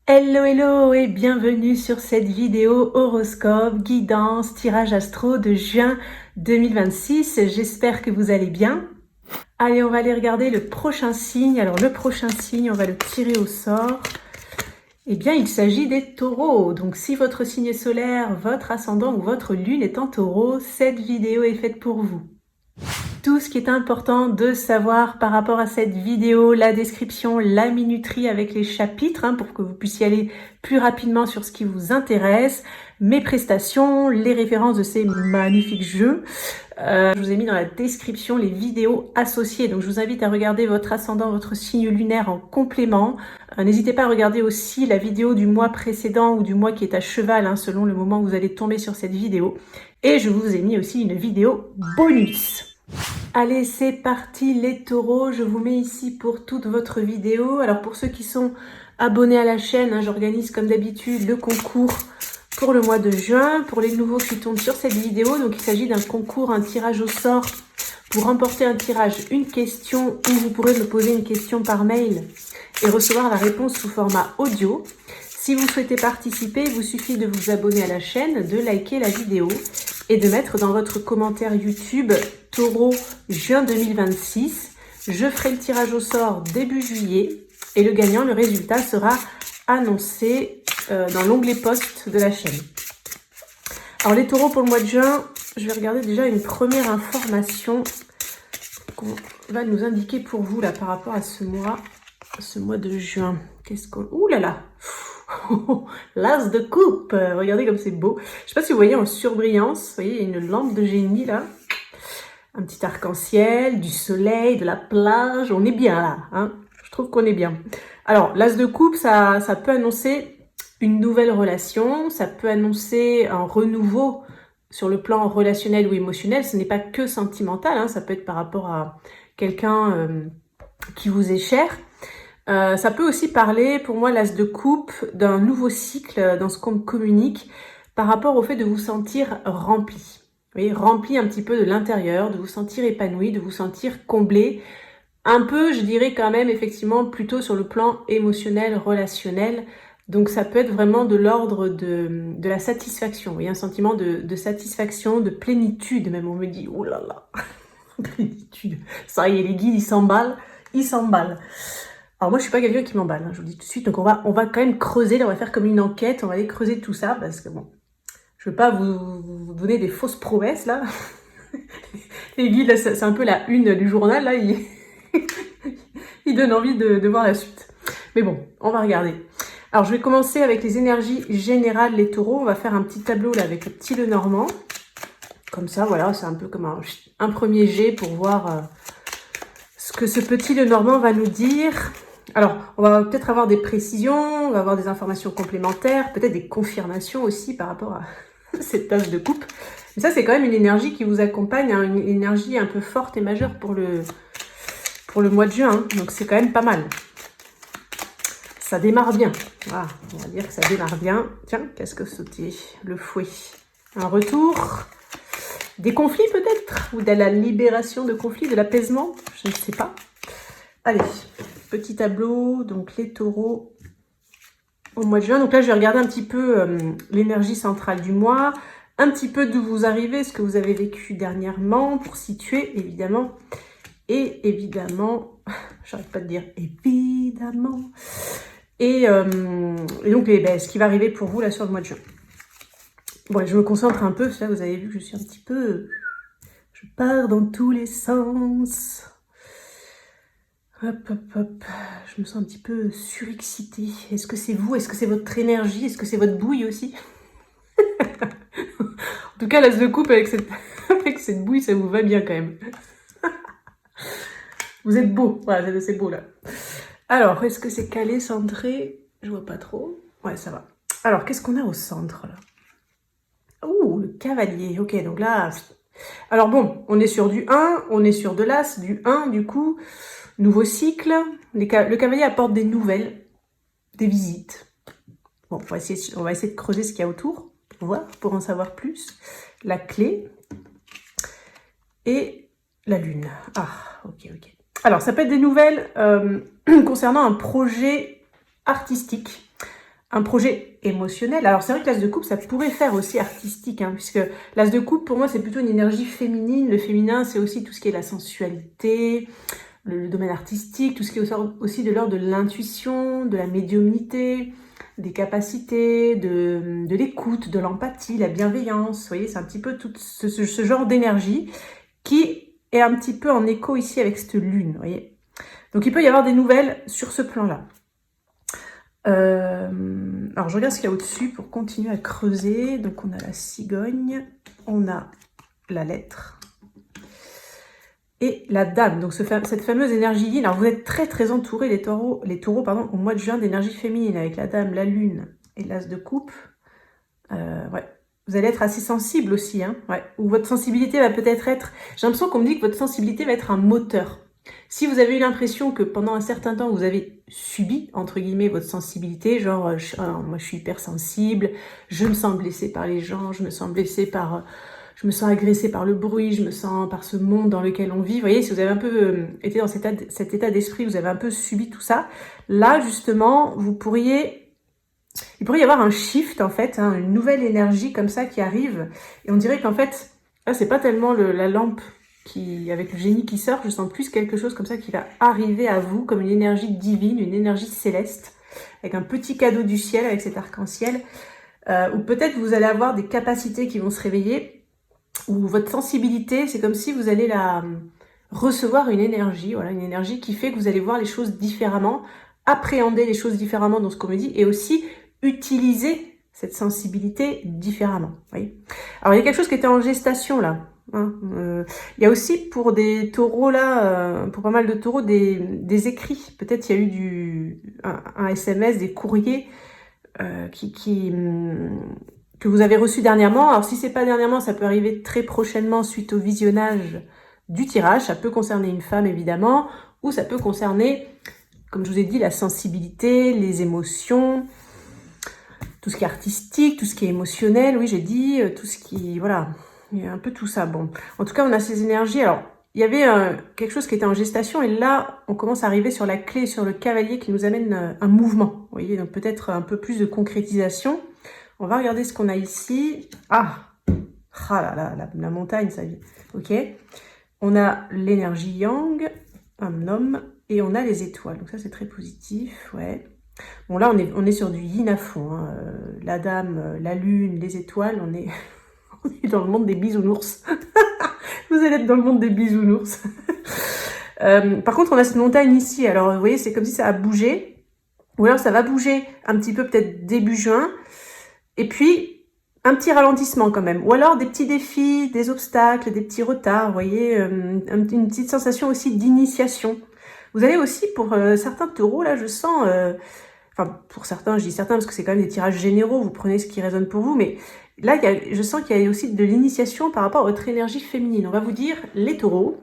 Hello hello et bienvenue sur cette vidéo horoscope, guidance, tirage astro de juin 2026. J'espère que vous allez bien. Allez, on va aller regarder le prochain signe. Alors le prochain signe, on va le tirer au sort. Eh bien, il s'agit des taureaux. Donc si votre signe solaire, votre ascendant ou votre lune est en taureau, cette vidéo est faite pour vous. Tout ce qui est important de savoir par rapport à cette vidéo, la description, la minuterie avec les chapitres, pour que vous puissiez aller plus rapidement sur ce qui vous intéresse, mes prestations, les références de ces magnifiques jeux. Je vous ai mis dans la description les vidéos associées, donc je vous invite à regarder votre ascendant, votre signe lunaire en complément. N'hésitez pas à regarder aussi la vidéo du mois précédent ou du mois qui est à cheval, selon le moment où vous allez tomber sur cette vidéo. Et je vous ai mis aussi une vidéo bonus. Allez, c'est parti les taureaux, je vous mets ici pour toute votre vidéo. Alors pour ceux qui sont abonnés à la chaîne, j'organise comme d'habitude le concours pour le mois de juin. Pour les nouveaux qui tombent sur cette vidéo, donc il s'agit d'un concours, un tirage au sort. Pour remporter un tirage, une question, où vous pourrez me poser une question par mail et recevoir la réponse sous format audio. Si vous souhaitez participer, il vous suffit de vous abonner à la chaîne, de liker la vidéo et de mettre dans votre commentaire YouTube Taureau juin 2026. Je ferai le tirage au sort début juillet et le gagnant, le résultat sera annoncé dans l'onglet post de la chaîne. Alors les taureaux pour le mois de juin, je vais regarder déjà une première information qu'on va nous indiquer pour vous là par rapport à ce mois de juin. Qu'est-ce qu'on... Ouh là là. L'as de coupe, regardez comme c'est beau. Je sais pas si vous voyez en surbrillance, vous voyez, il y a une lampe de génie là. Un petit arc-en-ciel, du soleil, de la plage, on est bien là, Je trouve qu'on est bien. Alors, l'as de coupe, ça peut annoncer une nouvelle relation, ça peut annoncer un renouveau sur le plan relationnel ou émotionnel. Ce n'est pas que sentimental, ça peut être par rapport à quelqu'un qui vous est cher. Ça peut aussi parler, pour moi, l'as de coupe, d'un nouveau cycle dans ce qu'on communique par rapport au fait de vous sentir rempli. Vous voyez, rempli un petit peu de l'intérieur, de vous sentir épanoui, de vous sentir comblé. Un peu, je dirais quand même, effectivement, plutôt sur le plan émotionnel, relationnel. Donc ça peut être vraiment de l'ordre de la satisfaction. Vous voyez, un sentiment de satisfaction, de plénitude même. On me dit, oh là là, plénitude. Ça y est, les guides, ils s'emballent. Alors moi, je suis pas quelqu'un qui m'emballe, je vous le dis tout de suite. Donc on va quand même creuser, là, on va faire comme une enquête, on va aller creuser tout ça, parce que bon, je veux pas vous donner des fausses promesses, là. Les guides, là, c'est un peu la une du journal, là, ils donnent envie de voir la suite. Mais bon, on va regarder. Alors je vais commencer avec les énergies générales, les taureaux. On va faire un petit tableau, là, avec le petit Lenormand. Comme ça, voilà, c'est un peu comme un premier jet pour voir ce que ce petit Lenormand va nous dire. Alors, on va peut-être avoir des précisions, on va avoir des informations complémentaires, peut-être des confirmations aussi par rapport à cette tasse de coupe. Mais ça, c'est quand même une énergie qui vous accompagne, une énergie un peu forte et majeure pour le mois de juin. Donc, c'est quand même pas mal. Ça démarre bien. Voilà, on va dire que ça démarre bien. Tiens, qu'est-ce que c'était? Le fouet. Un retour. Des conflits peut-être? Ou de la libération de conflits, de l'apaisement? Je ne sais pas. Allez, petit tableau, donc les taureaux au mois de juin. Donc là, je vais regarder un petit peu l'énergie centrale du mois, un petit peu d'où vous arrivez, ce que vous avez vécu dernièrement, pour situer, évidemment. Et évidemment, j'arrête pas de dire évidemment. Et donc, ce qui va arriver pour vous là sur le mois de juin. Bon, je me concentre un peu, parce que là, vous avez vu que je suis un petit peu... Je pars dans tous les sens. Hop, hop, hop. Je me sens un petit peu surexcitée. Est-ce que c'est vous? Est-ce que c'est votre énergie? Est-ce que c'est votre bouille aussi? En tout cas, l'as de coupe avec cette bouille, ça vous va bien quand même. Vous êtes beau. Voilà, c'est beau là. Alors, est-ce que c'est calé, centré? Je vois pas trop. Ouais, ça va. Alors, qu'est-ce qu'on a au centre là? Ouh, le cavalier. Ok, donc là... Alors bon, on est sur du 1, on est sur de l'as, du 1 du coup... Nouveau cycle, le cavalier apporte des nouvelles, des visites. Bon, on va essayer de creuser ce qu'il y a autour, pour voir, pour en savoir plus. La clé et la lune. Ah, ok. Alors, ça peut être des nouvelles concernant un projet artistique, un projet émotionnel. Alors c'est vrai que l'as de coupe, ça pourrait faire aussi artistique, hein, puisque l'as de coupe, pour moi, c'est plutôt une énergie féminine. Le féminin, c'est aussi tout ce qui est la sensualité, le domaine artistique, tout ce qui est aussi de l'ordre de l'intuition, de la médiumnité, des capacités, de l'écoute, de l'empathie, la bienveillance. Vous voyez, c'est un petit peu tout ce genre d'énergie qui est un petit peu en écho ici avec cette lune, vous voyez. Donc il peut y avoir des nouvelles sur ce plan-là. Alors je regarde ce qu'il y a au-dessus pour continuer à creuser. Donc on a la cigogne, on a la lettre et la dame. Donc cette fameuse énergie yin. Alors vous êtes très entourés les taureaux pardon, au mois de juin d'énergie féminine avec la dame, la lune et l'as de coupe. Ouais. Vous allez être assez sensible aussi, hein, ouais. Ou votre sensibilité va peut-être être... J'ai l'impression qu'on me dit que votre sensibilité va être un moteur. Si vous avez eu l'impression que pendant un certain temps, vous avez subi, entre guillemets, votre sensibilité, genre, moi je suis hypersensible, je me sens blessée par les gens, je me sens blessée par... je me sens agressée par le bruit, je me sens par ce monde dans lequel on vit. Vous voyez, si vous avez un peu été dans cet état d'esprit, vous avez un peu subi tout ça, là, justement, il pourrait y avoir un shift, en fait, hein, une nouvelle énergie comme ça qui arrive. Et on dirait qu'en fait, là, c'est pas tellement la lampe avec le génie qui sort, je sens plus quelque chose comme ça qui va arriver à vous, comme une énergie divine, une énergie céleste, avec un petit cadeau du ciel, avec cet arc-en-ciel, ou peut-être vous allez avoir des capacités qui vont se réveiller, ou votre sensibilité, c'est comme si vous allez recevoir une énergie, voilà, une énergie qui fait que vous allez voir les choses différemment, appréhender les choses différemment dans ce qu'on me dit, et aussi utiliser cette sensibilité différemment. Voyez. Alors il y a quelque chose qui était en gestation là. Hein, il y a aussi pour des taureaux là, pour pas mal de taureaux, des écrits. Peut-être il y a eu un SMS, des courriers que vous avez reçus dernièrement. Alors si c'est pas dernièrement, ça peut arriver très prochainement suite au visionnage du tirage. Ça peut concerner une femme évidemment, ou ça peut concerner, comme je vous ai dit, la sensibilité, les émotions, tout ce qui est artistique, tout ce qui est émotionnel, oui j'ai dit, tout ce qui... Voilà, il y a un peu tout ça. Bon, en tout cas on a ces énergies. Alors, il y avait quelque chose qui était en gestation et là, on commence à arriver sur la clé, sur le cavalier qui nous amène un mouvement. Vous voyez, donc peut-être un peu plus de concrétisation. On va regarder ce qu'on a ici. Ah là là, la montagne, ça y est. Ok. On a l'énergie yang, un homme, et on a les étoiles. Donc ça, c'est très positif, ouais. Bon, là, on est sur du yin à fond. Hein. La dame, la lune, les étoiles, on est dans le monde des bisounours. Vous allez être dans le monde des bisounours. Par contre, on a cette montagne ici. Alors, vous voyez, c'est comme si ça a bougé. Ou alors, ça va bouger un petit peu peut-être début juin. Et puis, un petit ralentissement quand même. Ou alors, des petits défis, des obstacles, des petits retards. Vous voyez, une petite sensation aussi d'initiation. Vous allez aussi, pour certains taureaux, là, je sens... Enfin, pour certains, je dis certains parce que c'est quand même des tirages généraux, vous prenez ce qui résonne pour vous, mais là, je sens qu'il y a aussi de l'initiation par rapport à votre énergie féminine. On va vous dire, les taureaux,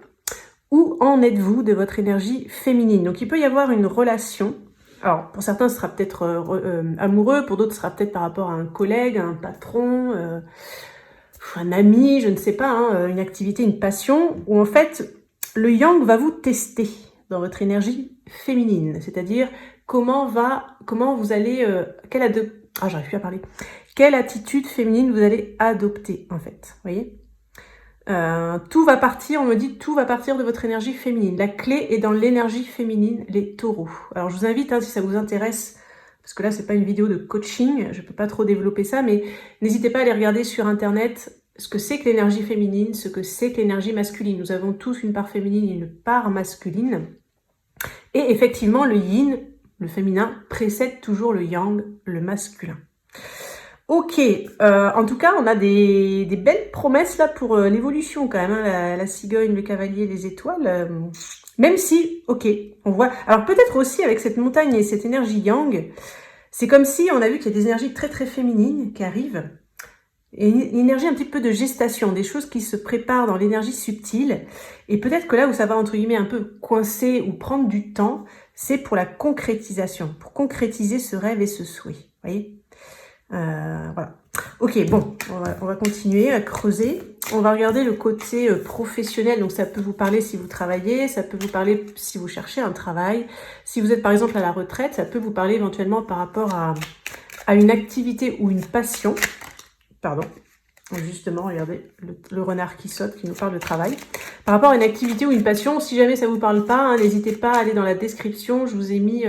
où en êtes-vous de votre énergie féminine? Donc, il peut y avoir une relation. Alors, pour certains, ce sera peut-être amoureux, pour d'autres, ce sera peut-être par rapport à un collègue, un patron, un ami, je ne sais pas, hein, une activité, une passion, où en fait, le yang va vous tester dans votre énergie féminine, c'est-à-dire comment vous allez, j'arrive plus à parler. Quelle attitude féminine vous allez adopter, en fait, vous voyez. Tout va partir, on me dit, tout va partir de votre énergie féminine. La clé est dans l'énergie féminine, les taureaux. Alors, je vous invite, hein, si ça vous intéresse, parce que là, c'est pas une vidéo de coaching, je peux pas trop développer ça, mais n'hésitez pas à aller regarder sur Internet ce que c'est que l'énergie féminine, ce que c'est que l'énergie masculine. Nous avons tous une part féminine et une part masculine. Et effectivement, le yin, le féminin, précède toujours le yang, le masculin. Ok, en tout cas, on a des belles promesses là pour l'évolution quand même, hein, la cigogne, le cavalier, les étoiles. Même si, ok, on voit... Alors peut-être aussi avec cette montagne et cette énergie yang, c'est comme si on a vu qu'il y a des énergies très féminines qui arrivent. Et une énergie un petit peu de gestation, des choses qui se préparent dans l'énergie subtile. Et peut-être que là où ça va, entre guillemets, un peu coincer ou prendre du temps, c'est pour la concrétisation, pour concrétiser ce rêve et ce souhait. Vous voyez, voilà. Ok, bon, on va continuer à creuser. On va regarder le côté professionnel. Donc ça peut vous parler si vous travaillez, ça peut vous parler si vous cherchez un travail. Si vous êtes par exemple à la retraite, ça peut vous parler éventuellement par rapport à à une activité ou une passion. Pardon. Justement, regardez, le renard qui saute, qui nous parle de travail. Par rapport à une activité ou une passion, si jamais ça ne vous parle pas, hein, n'hésitez pas à aller dans la description. Je vous ai mis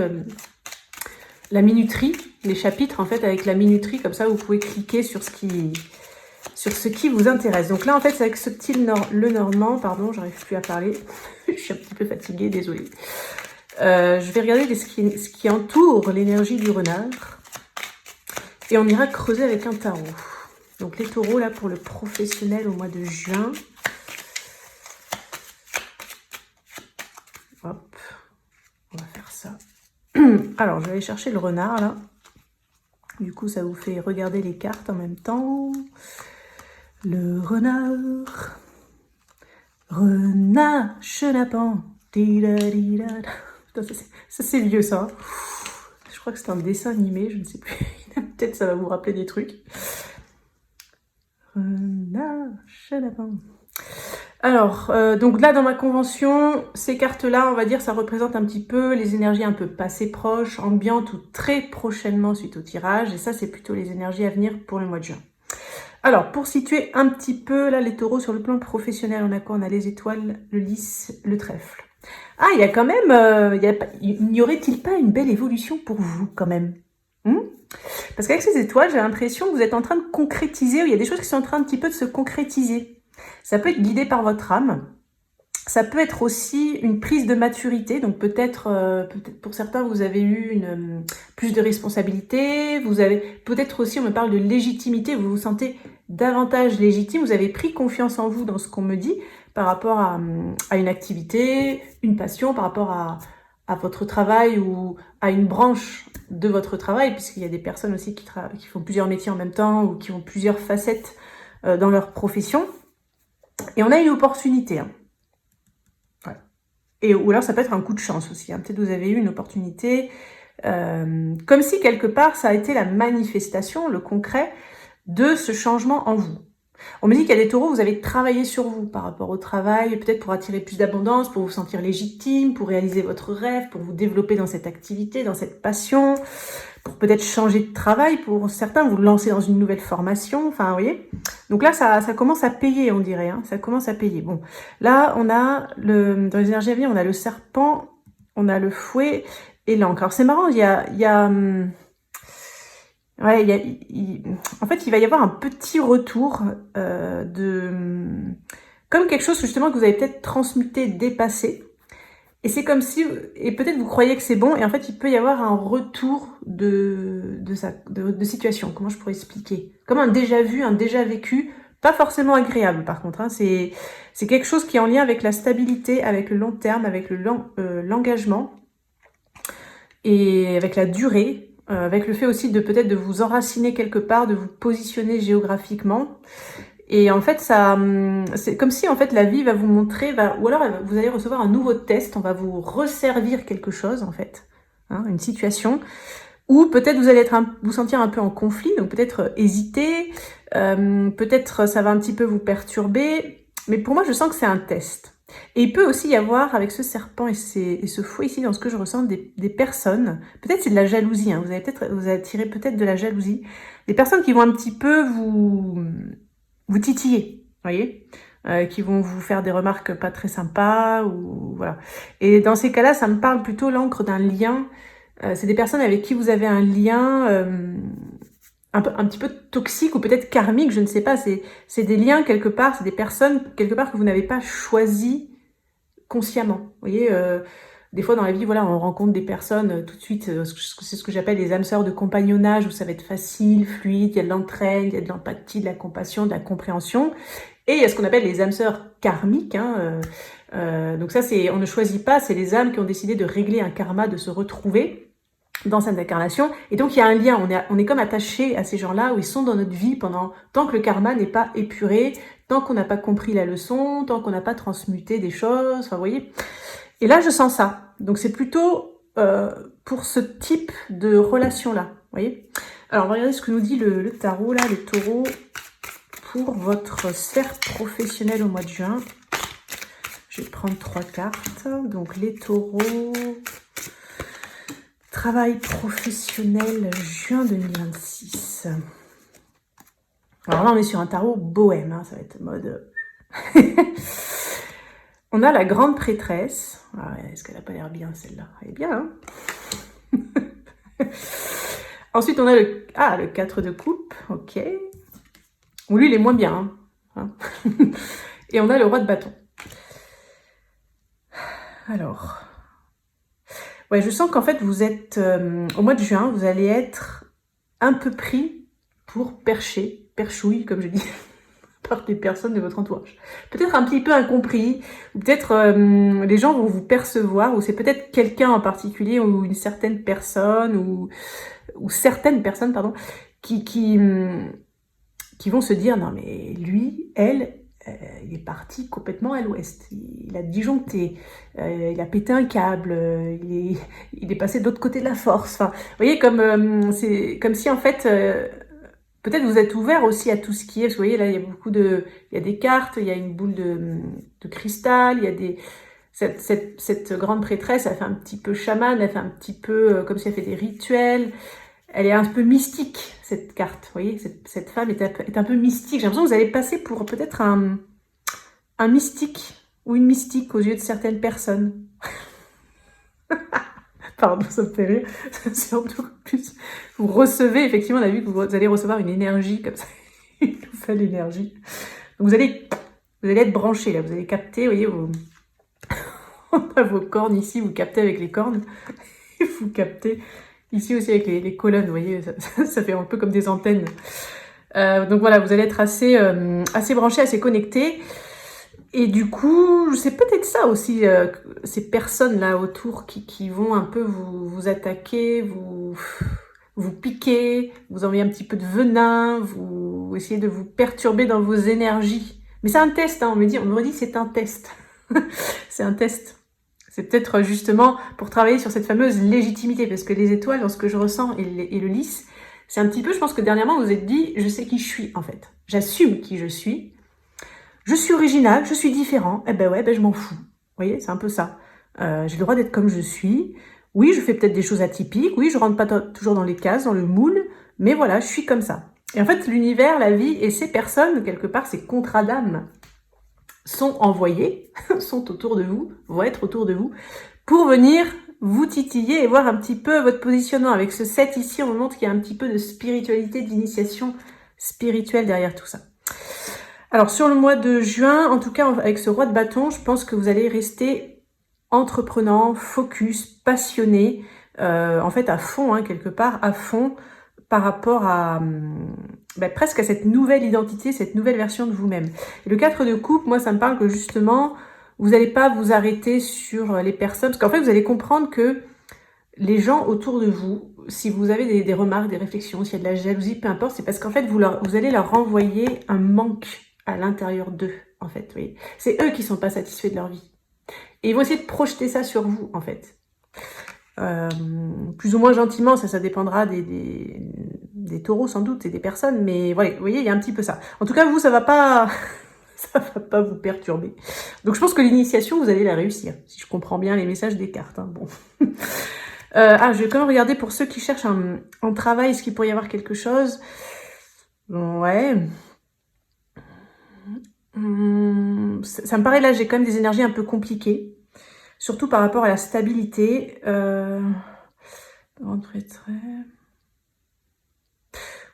la minuterie, les chapitres en fait avec la minuterie. Comme ça, vous pouvez cliquer sur ce qui vous intéresse. Donc là, en fait, c'est avec ce petit Lenormand. Pardon, j'arrive plus à parler. Je suis un petit peu fatiguée, désolée. Je vais regarder ce qui entoure l'énergie du renard. Et on ira creuser avec un tarot. Donc les taureaux, là, pour le professionnel au mois de juin. Hop, on va faire ça. Alors, je vais aller chercher le renard, là. Du coup, ça vous fait regarder les cartes en même temps. Le renard. Renard chenapan. Ça, c'est vieux, ça. Je crois que c'est un dessin animé, je ne sais plus. Peut-être ça va vous rappeler des trucs. Alors, donc là, dans ma convention, ces cartes-là, on va dire, ça représente un petit peu les énergies un peu passées proches, ambiantes ou très prochainement suite au tirage. Et ça, c'est plutôt les énergies à venir pour le mois de juin. Alors, pour situer un petit peu, là, les taureaux sur le plan professionnel, on a quoi? On a les étoiles, le lys, le trèfle. Ah, il y a quand même, n'y aurait-il pas une belle évolution pour vous, quand même? Parce qu'avec ces étoiles, j'ai l'impression que vous êtes en train de concrétiser, ou il y a des choses qui sont en train un petit peu de se concrétiser. Ça peut être guidé par votre âme. Ça peut être aussi une prise de maturité. Donc peut-être pour certains, vous avez eu plus de responsabilités. Vous avez peut-être aussi, on me parle de légitimité. Vous vous sentez davantage légitime. Vous avez pris confiance en vous dans ce qu'on me dit par rapport à une activité, une passion, par rapport à votre travail ou à une branche de votre travail, puisqu'il y a des personnes aussi qui font plusieurs métiers en même temps ou qui ont plusieurs facettes dans leur profession. Et on a une opportunité. Hein. Ouais. Ou alors ça peut être un coup de chance aussi. Hein. Peut-être vous avez eu une opportunité, comme si quelque part ça a été la manifestation, le concret de ce changement en vous. On me dit qu'il y a des taureaux, vous avez travaillé sur vous par rapport au travail, peut-être pour attirer plus d'abondance, pour vous sentir légitime, pour réaliser votre rêve, pour vous développer dans cette activité, dans cette passion, pour peut-être changer de travail, pour certains vous lancer dans une nouvelle formation, enfin vous voyez. Donc là ça commence à payer, on dirait, hein, ça commence à payer. Bon, là on a dans les énergies à venir, on a le serpent, on a le fouet et l'encre. Alors c'est marrant, ouais, en fait, il va y avoir un petit retour comme quelque chose justement que vous avez peut-être transmuté, dépassé. Et c'est comme si, et peut-être vous croyez que c'est bon, et en fait, il peut y avoir un retour de situation. Comment je pourrais expliquer? Comme un déjà vu, un déjà vécu, pas forcément agréable par contre. Hein, c'est quelque chose qui est en lien avec la stabilité, avec le long terme, avec l'engagement et avec la durée. Avec le fait aussi de peut-être de vous enraciner quelque part, de vous positionner géographiquement. Et en fait, c'est comme si en fait la vie va vous montrer, ou alors vous allez recevoir un nouveau test, on va vous resservir quelque chose en fait, hein, une situation, ou peut-être vous allez vous sentir un peu en conflit, donc peut-être hésiter, peut-être ça va un petit peu vous perturber, mais pour moi je sens que c'est un test. Et il peut aussi y avoir, avec ce serpent et ce fouet ici, dans ce que je ressens, des personnes, peut-être c'est de la jalousie, hein, vous attirez peut-être de la jalousie, des personnes qui vont un petit peu vous titiller, voyez, qui vont vous faire des remarques pas très sympas, ou voilà. Et dans ces cas-là, ça me parle plutôt l'encre d'un lien, c'est des personnes avec qui vous avez un lien un petit peu toxique ou peut-être karmique, je ne sais pas, c'est des liens quelque part, c'est des personnes quelque part que vous n'avez pas choisi consciemment. Vous voyez, des fois dans la vie, voilà, on rencontre des personnes tout de suite, c'est ce que j'appelle les âmes sœurs de compagnonnage, où ça va être facile, fluide, il y a de l'entraide, il y a de l'empathie, de la compassion, de la compréhension. Et il y a ce qu'on appelle les âmes sœurs karmiques. Hein, donc ça, on ne choisit pas, c'est les âmes qui ont décidé de régler un karma, de se retrouver dans cette incarnation, et donc il y a un lien, on est comme attaché à ces gens-là, où ils sont dans notre vie tant que le karma n'est pas épuré, tant qu'on n'a pas compris la leçon, tant qu'on n'a pas transmuté des choses, enfin vous voyez. Et là je sens ça, donc c'est plutôt pour ce type de relation-là, vous voyez. Alors on va regarder ce que nous dit le tarot, là, les taureaux, pour votre sphère professionnelle au mois de juin. Je vais prendre 3 cartes, donc les taureaux... Travail professionnel, juin 2026. Alors là, on est sur un tarot bohème, hein, ça va être mode... On a la grande prêtresse. Ah ouais, est-ce qu'elle n'a pas l'air bien, celle-là? Elle est bien, hein. Ensuite, on a le 4 de coupe, ok. Bon, lui, il est moins bien, hein. Et on a le roi de bâton. Alors... Ouais, je sens qu'en fait, vous êtes... au mois de juin, vous allez être un peu pris pour perchouille, comme je dis, par des personnes de votre entourage. Peut-être un petit peu incompris, ou peut-être les gens vont vous percevoir, ou c'est peut-être quelqu'un en particulier, ou une certaine personne, ou certaines personnes, pardon, qui vont se dire, non mais lui, elle, il est parti complètement à l'ouest, il a disjoncté, il a pété un câble, il est passé de l'autre côté de la force. Enfin, vous voyez, c'est comme si en fait, peut-être vous êtes ouvert aussi à tout ce qui est, parce que vous voyez là, il y a des cartes, il y a une boule de cristal, il y a cette grande prêtresse, elle fait un petit peu chamane, elle fait un petit peu comme si elle fait des rituels. Elle est un peu mystique, cette carte, vous voyez, cette femme est un peu mystique. J'ai l'impression que vous allez passer pour peut-être un mystique ou une mystique aux yeux de certaines personnes. Pardon, ça me fait rire. Surtout plus, vous recevez, effectivement, on a vu que vous allez recevoir une énergie comme ça, une nouvelle énergie. Donc vous allez être branché là, vous allez capter, vous voyez, on a vos cornes ici, vous captez avec les cornes, et vous captez... Ici aussi avec les colonnes, vous voyez, ça fait un peu comme des antennes. Donc voilà, vous allez être assez branché, assez connecté. Et du coup, c'est peut-être ça aussi, ces personnes-là autour qui vont un peu vous attaquer, vous piquer, vous envoyer un petit peu de venin, vous essayer de vous perturber dans vos énergies. Mais c'est un test, hein, on me dit c'est un test. C'est un test. C'est peut-être justement pour travailler sur cette fameuse légitimité, parce que les étoiles, dans ce que je ressens et le lys, c'est un petit peu, je pense que dernièrement, vous vous êtes dit, je sais qui je suis, en fait. J'assume qui je suis original, je suis différent, eh ben ouais, je m'en fous. Vous voyez, c'est un peu ça. J'ai le droit d'être comme je suis. Oui, je fais peut-être des choses atypiques, oui, je rentre pas toujours dans les cases, dans le moule, mais voilà, je suis comme ça. Et en fait, l'univers, la vie et ces personnes, quelque part, ces contrats d'âme, sont envoyés, sont autour de vous, vont être autour de vous, pour venir vous titiller et voir un petit peu votre positionnement. Avec ce 7 ici, on montre qu'il y a un petit peu de spiritualité, d'initiation spirituelle derrière tout ça. Alors sur le mois de juin, en tout cas avec ce roi de bâton, je pense que vous allez rester entreprenant, focus, passionné, en fait à fond, hein, quelque part, à fond, par rapport à presque à cette nouvelle identité, cette nouvelle version de vous-même. Et le 4 de coupe, moi ça me parle que justement, vous n'allez pas vous arrêter sur les personnes, parce qu'en fait vous allez comprendre que les gens autour de vous, si vous avez des remarques, des réflexions, s'il y a de la jalousie, peu importe, c'est parce qu'en fait vous allez leur renvoyer un manque à l'intérieur d'eux, en fait. Oui. C'est eux qui sont pas satisfaits de leur vie. Et ils vont essayer de projeter ça sur vous, en fait. Plus ou moins gentiment, ça dépendra des taureaux sans doute et des personnes, mais voilà, vous voyez, il y a un petit peu ça. En tout cas, vous, ça va pas vous perturber. Donc je pense que l'initiation, vous allez la réussir, si je comprends bien les messages des cartes. Hein. Bon. Je vais quand même regarder pour ceux qui cherchent un travail, est-ce qu'il pourrait y avoir quelque chose? Ouais. Ça me paraît là, j'ai quand même des énergies un peu compliquées. Surtout par rapport à la stabilité.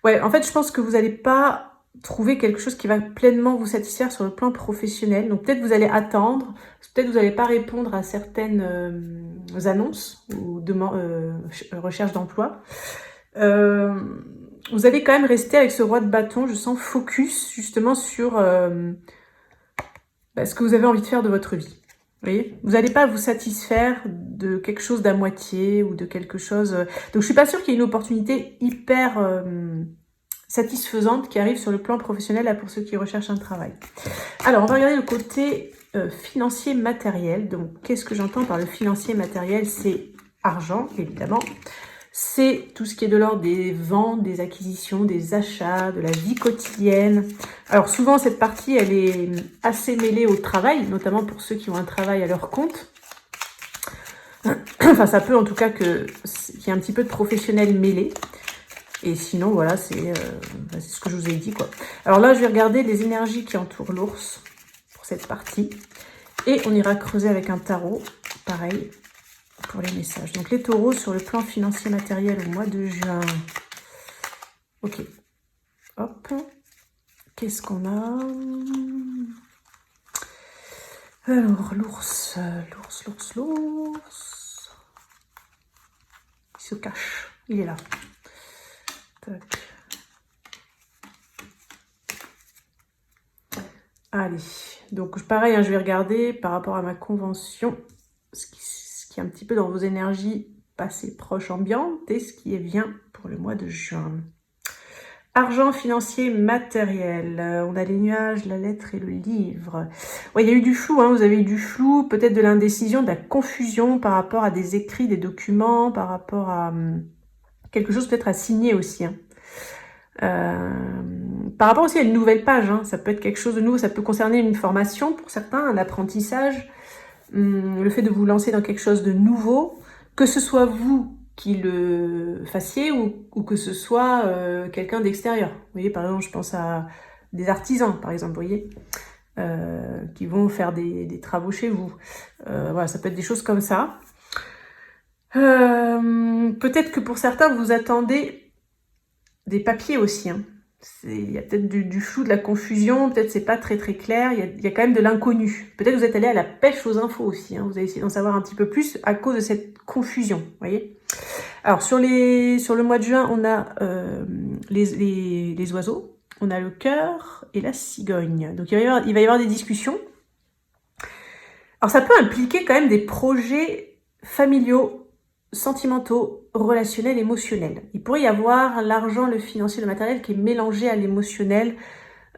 Ouais, en fait, je pense que vous n'allez pas trouver quelque chose qui va pleinement vous satisfaire sur le plan professionnel. Donc peut-être vous allez attendre, peut-être vous n'allez pas répondre à certaines annonces ou recherche d'emploi. Vous allez quand même rester avec ce roi de bâton, je sens focus justement sur ce que vous avez envie de faire de votre vie. Vous voyez, vous n'allez pas vous satisfaire de quelque chose d'à moitié ou de quelque chose... Donc je suis pas sûre qu'il y ait une opportunité hyper satisfaisante qui arrive sur le plan professionnel là, pour ceux qui recherchent un travail. Alors on va regarder le côté financier matériel. Donc qu'est-ce que j'entends par le financier matériel? C'est argent, évidemment. C'est tout ce qui est de l'ordre des ventes, des acquisitions, des achats, de la vie quotidienne. Alors souvent, cette partie, elle est assez mêlée au travail, notamment pour ceux qui ont un travail à leur compte. Enfin, ça peut en tout cas qu'il y ait un petit peu de professionnel mêlé. Et sinon, voilà, c'est ce que je vous ai dit, quoi. Alors là, je vais regarder les énergies qui entourent l'ours pour cette partie. Et on ira creuser avec un tarot, pareil, pour les messages. Donc les taureaux sur le plan financier matériel au mois de juin. Ok. Hop. Qu'est-ce qu'on a? Alors, l'ours. Il se cache. Il est là. Tac. Allez. Donc, pareil, hein, je vais regarder par rapport à ma convention ce qui est un petit peu dans vos énergies passées, proches, ambiantes et ce qui est bien pour le mois de juin. Argent, financier, matériel. On a les nuages, la lettre et le livre. Ouais, il y a eu du flou, hein, vous avez eu du flou, peut-être de l'indécision, de la confusion par rapport à des écrits, des documents, par rapport à quelque chose peut-être à signer aussi. Hein. Par rapport aussi à une nouvelle page, hein, ça peut être quelque chose de nouveau, ça peut concerner une formation pour certains, un apprentissage, le fait de vous lancer dans quelque chose de nouveau, que ce soit vous qui le fassiez ou que ce soit quelqu'un d'extérieur. Vous voyez, par exemple, je pense à des artisans, par exemple, vous voyez, qui vont faire des travaux chez vous. Voilà, ça peut être des choses comme ça. Peut-être que pour certains, vous attendez des papiers aussi. Hein. Il y a peut-être du flou, de la confusion, peut-être c'est pas très très clair, il y a quand même de l'inconnu. Peut-être vous êtes allé à la pêche aux infos aussi, hein. Vous avez essayé d'en savoir un petit peu plus à cause de cette confusion, vous voyez. Alors sur le mois de juin, on a les oiseaux, on a le cœur et la cigogne. Donc il va y avoir des discussions. Alors ça peut impliquer quand même des projets familiaux, sentimentaux, relationnels, émotionnels. Il pourrait y avoir l'argent, le financier, le matériel qui est mélangé à l'émotionnel,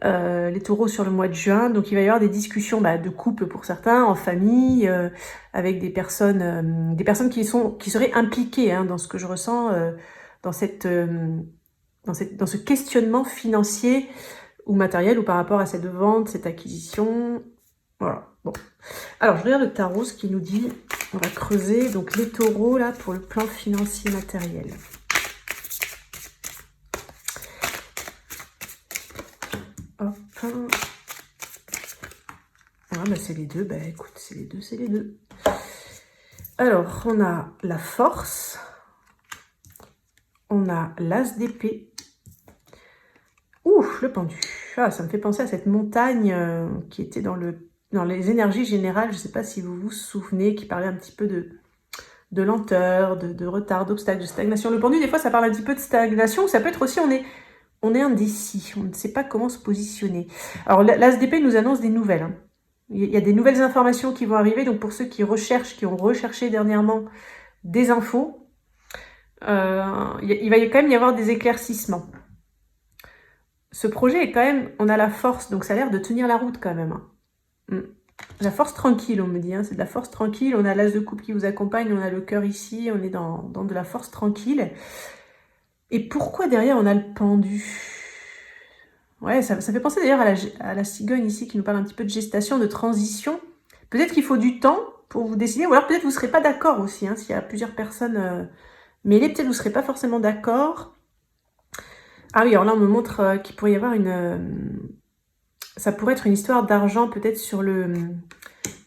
les taureaux sur le mois de juin. Donc il va y avoir des discussions de couple pour certains, en famille, avec des personnes qui seraient impliquées hein, dans ce que je ressens, dans ce questionnement financier ou matériel ou par rapport à cette vente, cette acquisition. Voilà. Bon. Alors je regarde le tarot, ce qu'il nous dit. On va creuser donc les taureaux là pour le plan financier matériel. Hop. Ah c'est les deux. Écoute, c'est les deux. Alors, on a la force. On a l'as d'épée. Ouf, le pendu. Ah, ça me fait penser à cette montagne qui était dans les énergies générales. Je ne sais pas si vous vous souvenez, qui parlait un petit peu de lenteur, de retard, d'obstacle, de stagnation. Le pendu, des fois, ça parle un petit peu de stagnation. Ça peut être aussi, on est indécis. On ne sait pas comment se positionner. Alors, l'as d'épée nous annonce des nouvelles. Hein. Il y a des nouvelles informations qui vont arriver. Donc, pour ceux qui ont recherché dernièrement des infos, il va quand même y avoir des éclaircissements. Ce projet est quand même, on a la force, donc ça a l'air de tenir la route quand même. Hein. La force tranquille, on me dit, hein, c'est de la force tranquille. On a l'as de coupe qui vous accompagne, on a le cœur ici, on est dans de la force tranquille. Et pourquoi derrière on a le pendu? Ouais, ça fait penser d'ailleurs à la cigogne ici qui nous parle un petit peu de gestation, de transition. Peut-être qu'il faut du temps pour vous décider, ou alors peut-être vous ne serez pas d'accord aussi, hein, s'il y a plusieurs personnes mêlées, peut-être vous ne serez pas forcément d'accord. Ah oui, alors là on me montre qu'il pourrait y avoir ça pourrait être une histoire d'argent peut-être sur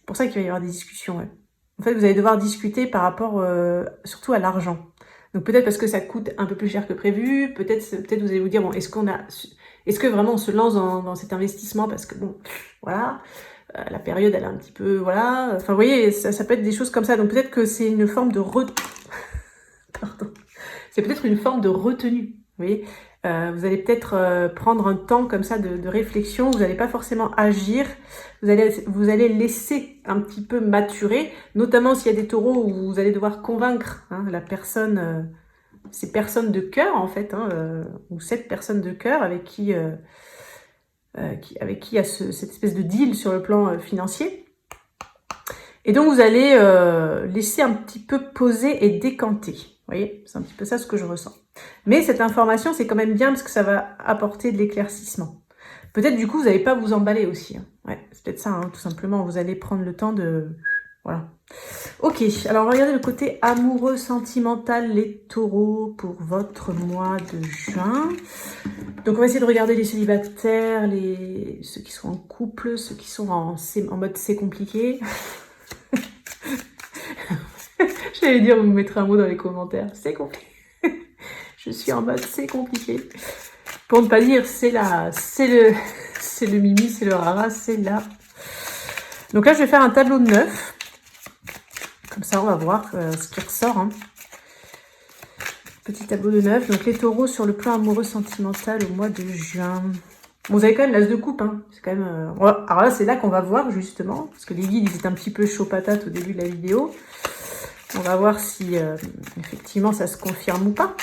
pour ça qu'il va y avoir des discussions, ouais. En fait, vous allez devoir discuter par rapport surtout à l'argent. Donc peut-être parce que ça coûte un peu plus cher que prévu, peut-être vous allez vous dire, bon, est-ce que vraiment on se lance dans cet investissement parce que, bon, voilà, la période, elle est un petit peu, voilà. Enfin, vous voyez, ça peut être des choses comme ça. Donc peut-être que c'est une forme de Pardon. C'est peut-être une forme de retenue, vous voyez. Vous allez peut-être prendre un temps comme ça de réflexion, vous n'allez pas forcément agir, vous allez laisser un petit peu maturer, notamment s'il y a des taureaux où vous allez devoir convaincre hein, la personne, ces personnes de cœur en fait, hein, ou cette personne de cœur avec qui il y a cette espèce de deal sur le plan financier. Et donc vous allez laisser un petit peu poser et décanter. Vous voyez, c'est un petit peu ça ce que je ressens. Mais cette information, c'est quand même bien parce que ça va apporter de l'éclaircissement. Peut-être du coup, vous n'allez pas vous emballer aussi. Hein. Ouais, c'est peut-être ça, hein, tout simplement. Vous allez prendre le temps de Voilà. Ok, alors on va regarder le côté amoureux, sentimental, les taureaux pour votre mois de juin. Donc on va essayer de regarder les célibataires, ceux qui sont en couple, ceux qui sont en mode c'est compliqué. J'allais dire, vous me mettrez un mot dans les commentaires, c'est compliqué. Je suis en mode c'est compliqué. Pour ne pas dire c'est le mimi, c'est le rara, c'est là. Donc là je vais faire un tableau de 9. Comme ça on va voir ce qui ressort. Hein. Petit tableau de 9. Donc les taureaux sur le plan amoureux sentimental au mois de juin. Bon, vous avez quand même l'as de coupe. Hein. C'est quand même. Alors là c'est là qu'on va voir justement. Parce que les guides ils étaient un petit peu chaud patate au début de la vidéo. On va voir si effectivement ça se confirme ou pas.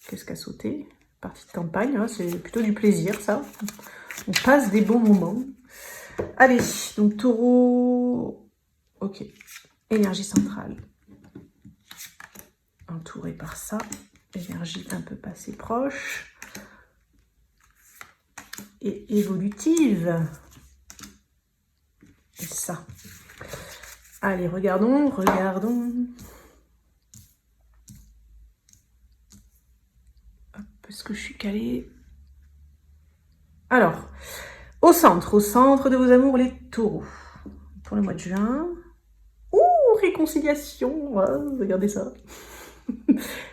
Qu'est-ce qu'a sauté? Partie de campagne, hein, c'est plutôt du plaisir ça. On passe des bons moments. Allez, donc taureau. Ok. Énergie centrale. Entouré par ça. Énergie un peu passée proche. Et évolutive. Et ça. Allez, regardons. Est-ce que je suis calée? Alors, au centre de vos amours, les taureaux. Pour le mois de juin. Ouh, réconciliation. Oh, regardez ça.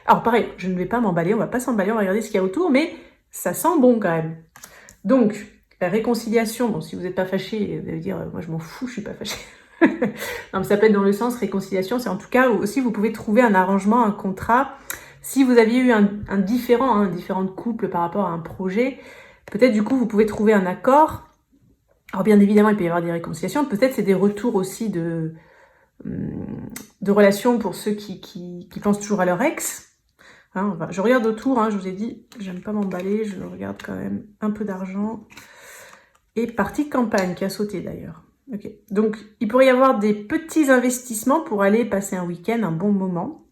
Alors pareil, je ne vais pas m'emballer, on va pas s'emballer, on va regarder ce qu'il y a autour, mais ça sent bon quand même. Donc, la réconciliation, bon, si vous n'êtes pas fâché, vous allez dire, moi je m'en fous, je suis pas fâchée. Non, mais ça peut être dans le sens réconciliation, c'est en tout cas aussi vous pouvez trouver un arrangement, un contrat. Si vous aviez eu un différent de couple par rapport à un projet, peut-être du coup vous pouvez trouver un accord. Alors bien évidemment il peut y avoir des réconciliations, peut-être c'est des retours aussi de relations pour ceux qui pensent toujours à leur ex. Hein, je regarde autour, hein, je vous ai dit, j'aime pas m'emballer, je regarde quand même un peu d'argent. Et partie de campagne qui a sauté d'ailleurs. Ok. Donc, il pourrait y avoir des petits investissements pour aller passer un week-end, un bon moment.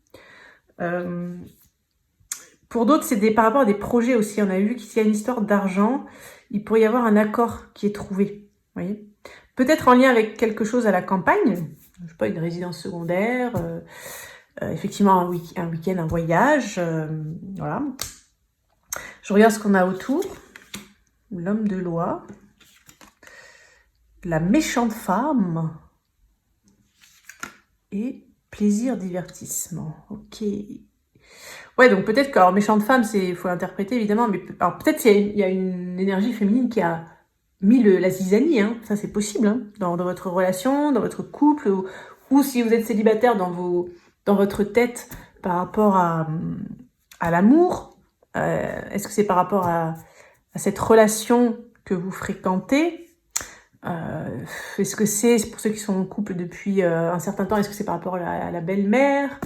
Pour d'autres, c'est par rapport à des projets aussi. On a vu qu'il y a une histoire d'argent, il pourrait y avoir un accord qui est trouvé. Vous voyez ? Peut-être en lien avec quelque chose à la campagne, je sais pas, une résidence secondaire, effectivement un week-end, un voyage, voilà. Je regarde ce qu'on a autour. L'homme de loi. La méchante femme. Et plaisir, divertissement. Ok. Ouais, donc peut-être que, alors méchante femme, il faut l'interpréter évidemment, mais alors peut-être qu'il y a une énergie féminine qui a mis la zizanie, hein. Ça c'est possible, hein, dans votre relation, dans votre couple, ou si vous êtes célibataire dans votre tête par rapport à l'amour. Est-ce que c'est par rapport à cette relation que vous fréquentez? Est-ce que c'est pour ceux qui sont en couple depuis un certain temps, est-ce que c'est par rapport à la belle-mère?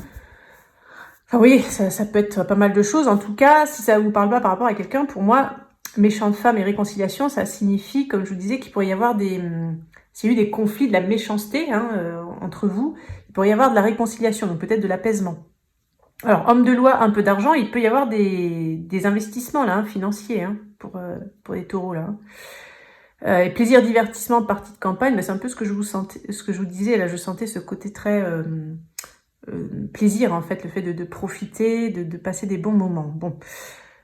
Enfin, oui, ça peut être pas mal de choses. En tout cas, si ça vous parle pas par rapport à quelqu'un, pour moi, méchante femme et réconciliation, ça signifie, comme je vous disais, qu'il pourrait y avoir s'il y a eu des conflits, de la méchanceté entre vous, il pourrait y avoir de la réconciliation, donc peut-être de l'apaisement. Alors, homme de loi, un peu d'argent, il peut y avoir des investissements là, financiers, pour les taureaux là. Et plaisir, divertissement, partie de campagne, bah, c'est un peu ce que je vous disais là. Je sentais ce côté très plaisir en fait, le fait de profiter, de passer des bons moments. Bon,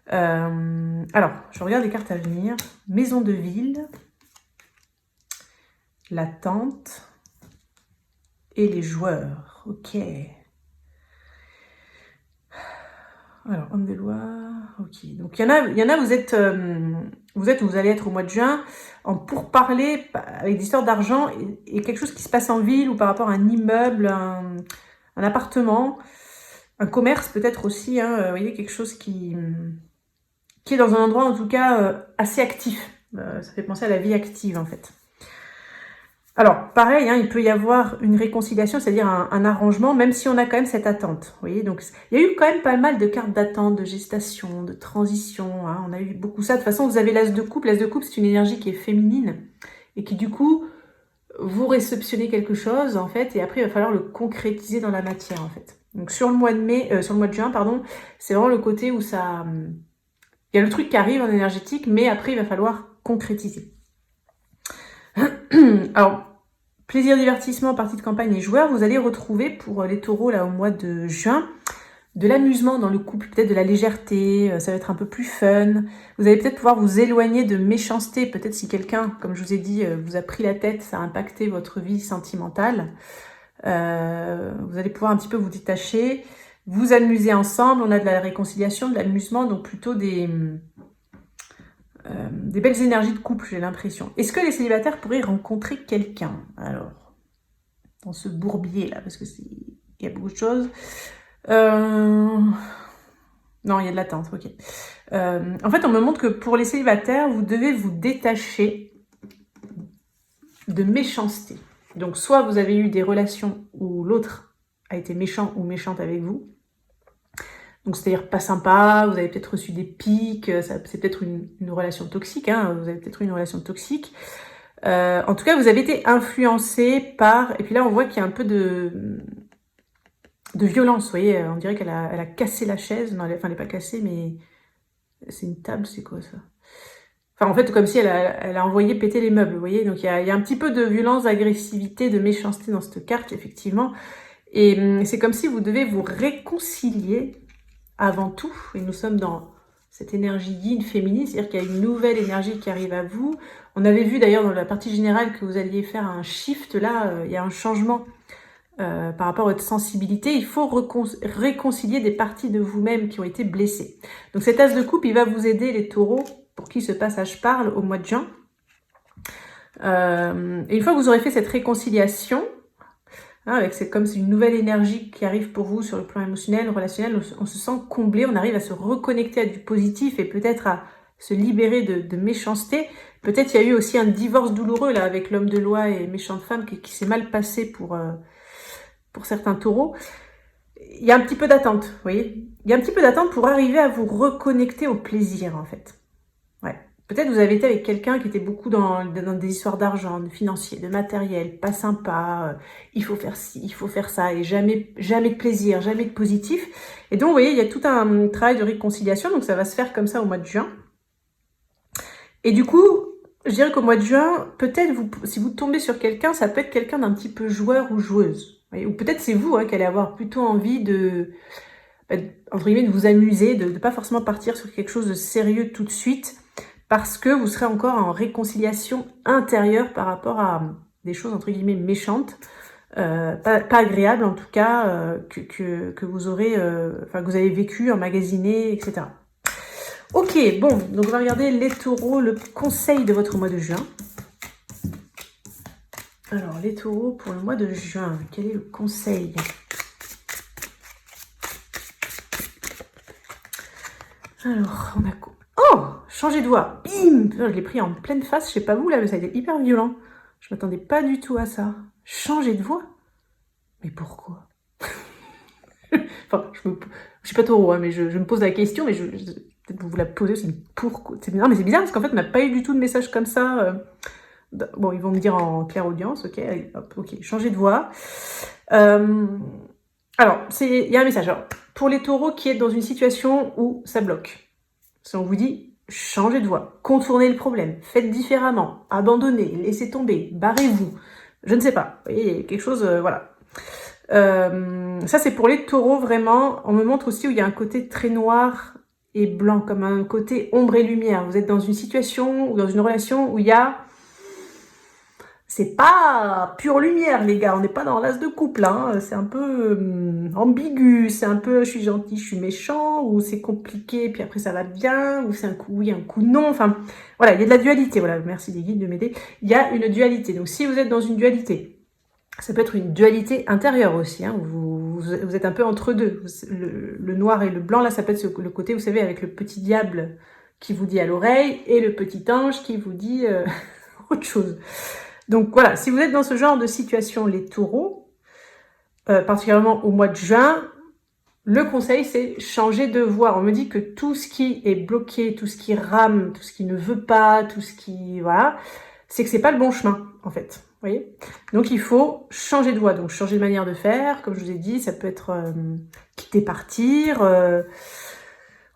alors je regarde les cartes à venir. Maison de ville, la tente et les joueurs. Ok. Alors, homme de loi, ok. Donc, il y en a, vous allez être au mois de juin en pourparlers avec des histoires d'argent et quelque chose qui se passe en ville ou par rapport à un immeuble, un appartement, un commerce peut-être aussi, vous voyez, quelque chose qui est dans un endroit en tout cas assez actif. Ça fait penser à la vie active en fait. Alors, pareil, il peut y avoir une réconciliation, c'est-à-dire un arrangement, même si on a quand même cette attente. Vous voyez, donc il y a eu quand même pas mal de cartes d'attente, de gestation, de transition. On a eu beaucoup ça. De toute façon, vous avez l'as de coupe. L'as de coupe, c'est une énergie qui est féminine et qui, du coup, vous réceptionnez quelque chose, en fait, et après, il va falloir le concrétiser dans la matière, en fait. Donc, sur le mois de juin, pardon, c'est vraiment le côté où ça... Il y a le truc qui arrive en énergétique, mais après, il va falloir concrétiser. Alors, plaisir, divertissement, partie de campagne et joueurs, vous allez retrouver pour les taureaux là au mois de juin, de l'amusement dans le couple, peut-être de la légèreté, ça va être un peu plus fun. Vous allez peut-être pouvoir vous éloigner de méchanceté, peut-être si quelqu'un, comme je vous ai dit, vous a pris la tête, ça a impacté votre vie sentimentale. Vous allez pouvoir un petit peu vous détacher, vous amuser ensemble. On a de la réconciliation, de l'amusement, donc plutôt des belles énergies de couple, j'ai l'impression. Est-ce que les célibataires pourraient rencontrer quelqu'un? Alors, dans ce bourbier là, parce que il y a beaucoup de choses. Non, il y a de l'attente, ok. En fait, on me montre que pour les célibataires, vous devez vous détacher de méchanceté. Donc, soit vous avez eu des relations où l'autre a été méchant ou méchante avec vous. Donc, c'est-à-dire pas sympa, vous avez peut-être reçu des piques, c'est peut-être une relation toxique, hein, vous avez peut-être eu une relation toxique. En tout cas, vous avez été influencé par... Et puis là, on voit qu'il y a un peu de violence, vous voyez, on dirait qu'elle a cassé la chaise, non, enfin elle n'est pas cassée, mais c'est une table, c'est quoi ça? Enfin en fait comme si elle a envoyé péter les meubles, vous voyez, donc il y a un petit peu de violence, d'agressivité, de méchanceté dans cette carte, effectivement, et c'est comme si vous devez vous réconcilier avant tout, et nous sommes dans cette énergie yin féminine, c'est-à-dire qu'il y a une nouvelle énergie qui arrive à vous. On avait vu d'ailleurs dans la partie générale que vous alliez faire un shift, là, il y a un changement par rapport à votre sensibilité, il faut réconcilier des parties de vous-même qui ont été blessées. Donc cet as de coupe, il va vous aider les taureaux, pour qui ce passage parle au mois de juin. Et une fois que vous aurez fait cette réconciliation, hein, c'est comme une nouvelle énergie qui arrive pour vous sur le plan émotionnel, relationnel, on se sent comblé, on arrive à se reconnecter à du positif et peut-être à se libérer de méchanceté. Peut-être il y a eu aussi un divorce douloureux là avec l'homme de loi et méchante femme qui s'est mal passé pour certains taureaux. Il y a un petit peu d'attente, vous voyez. Il y a un petit peu d'attente pour arriver à vous reconnecter au plaisir, en fait. Ouais. Peut-être vous avez été avec quelqu'un qui était beaucoup dans des histoires d'argent, de financier, de matériel, pas sympa, il faut faire ci, il faut faire ça, et jamais de plaisir, jamais de positif. Et donc, vous voyez, il y a tout un travail de réconciliation, donc ça va se faire comme ça au mois de juin. Et du coup, je dirais qu'au mois de juin, peut-être, si vous tombez sur quelqu'un, ça peut être quelqu'un d'un petit peu joueur ou joueuse. Ou peut-être c'est vous qui allez avoir plutôt envie entre guillemets, de vous amuser, de ne pas forcément partir sur quelque chose de sérieux tout de suite, parce que vous serez encore en réconciliation intérieure par rapport à des choses, entre guillemets, méchantes, pas agréables en tout cas, que vous aurez, que vous avez vécu, emmagasiné, etc. Ok, bon, donc on va regarder les taureaux, le conseil de votre mois de juin. Alors, les taureaux pour le mois de juin, quel est le conseil? Alors, on a quoi? Oh, changer de voix. Bim! Je l'ai pris en pleine face, je sais pas vous là, mais ça a été hyper violent. Je m'attendais pas du tout à ça. Changer de voix? Mais pourquoi? Enfin, je suis pas taureau, hein, mais je me pose la question, mais peut-être vous la posez aussi, mais pourquoi? Non, mais c'est bizarre parce qu'en fait, on n'a pas eu du tout de message comme ça. Bon, ils vont me dire en claire audience, ok, allez, hop, ok, changer de voix. Alors, il y a un message. Alors, pour les taureaux qui est dans une situation où ça bloque, si on vous dit changez de voie, contournez le problème, faites différemment, abandonnez, laissez tomber, barrez-vous, je ne sais pas, vous voyez, il y a quelque chose, voilà. Ça, c'est pour les taureaux, vraiment. On me montre aussi où il y a un côté très noir et blanc, comme un côté ombre et lumière. Vous êtes dans une situation ou dans une relation où il y a... C'est pas pure lumière, les gars, on n'est pas dans l'as de couple, hein. C'est un peu ambigu, c'est un peu je suis gentil, je suis méchant, ou c'est compliqué, puis après ça va bien, ou c'est un coup oui, un coup non, enfin, voilà, il y a de la dualité, voilà, merci les guides de m'aider, il y a une dualité, donc si vous êtes dans une dualité, ça peut être une dualité intérieure aussi, hein, vous êtes un peu entre deux, le noir et le blanc, là, ça peut être le côté, vous savez, avec le petit diable qui vous dit à l'oreille, et le petit ange qui vous dit autre chose. Donc voilà, si vous êtes dans ce genre de situation, les taureaux, particulièrement au mois de juin, le conseil c'est changer de voie. On me dit que tout ce qui est bloqué, tout ce qui rame, tout ce qui ne veut pas, tout ce qui... Voilà, c'est que c'est pas le bon chemin, en fait. Vous voyez? Donc il faut changer de voie, donc changer de manière de faire. Comme je vous ai dit, ça peut être quitter, partir.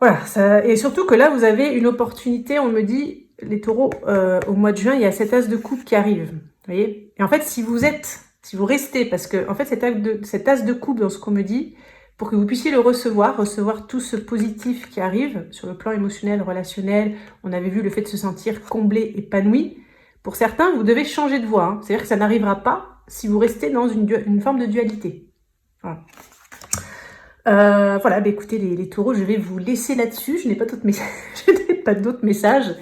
Voilà, ça... et surtout que là, vous avez une opportunité, on me dit... Les taureaux, au mois de juin, il y a cet as de coupe qui arrive. voyez? Et en fait, si vous restez, parce que en fait, cet as de coupe dans ce qu'on me dit, pour que vous puissiez le recevoir tout ce positif qui arrive sur le plan émotionnel, relationnel. On avait vu le fait de se sentir comblé, épanoui. Pour certains, vous devez changer de voie. Hein. C'est-à-dire que ça n'arrivera pas si vous restez dans une forme de dualité. Voilà. Voilà, bah écoutez les taureaux, je vais vous laisser là-dessus. Je n'ai pas d'autres messages.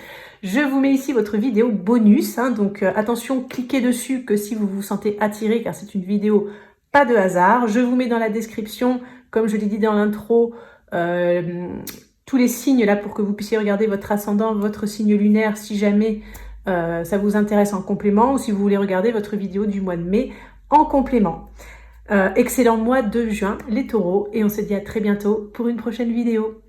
Je vous mets ici votre vidéo bonus. Hein, donc attention, cliquez dessus que si vous vous sentez attiré, car c'est une vidéo pas de hasard. Je vous mets dans la description, comme je l'ai dit dans l'intro, tous les signes là pour que vous puissiez regarder votre ascendant, votre signe lunaire si jamais ça vous intéresse en complément, ou si vous voulez regarder votre vidéo du mois de mai en complément. Excellent mois de juin, les taureaux, et on se dit à très bientôt pour une prochaine vidéo.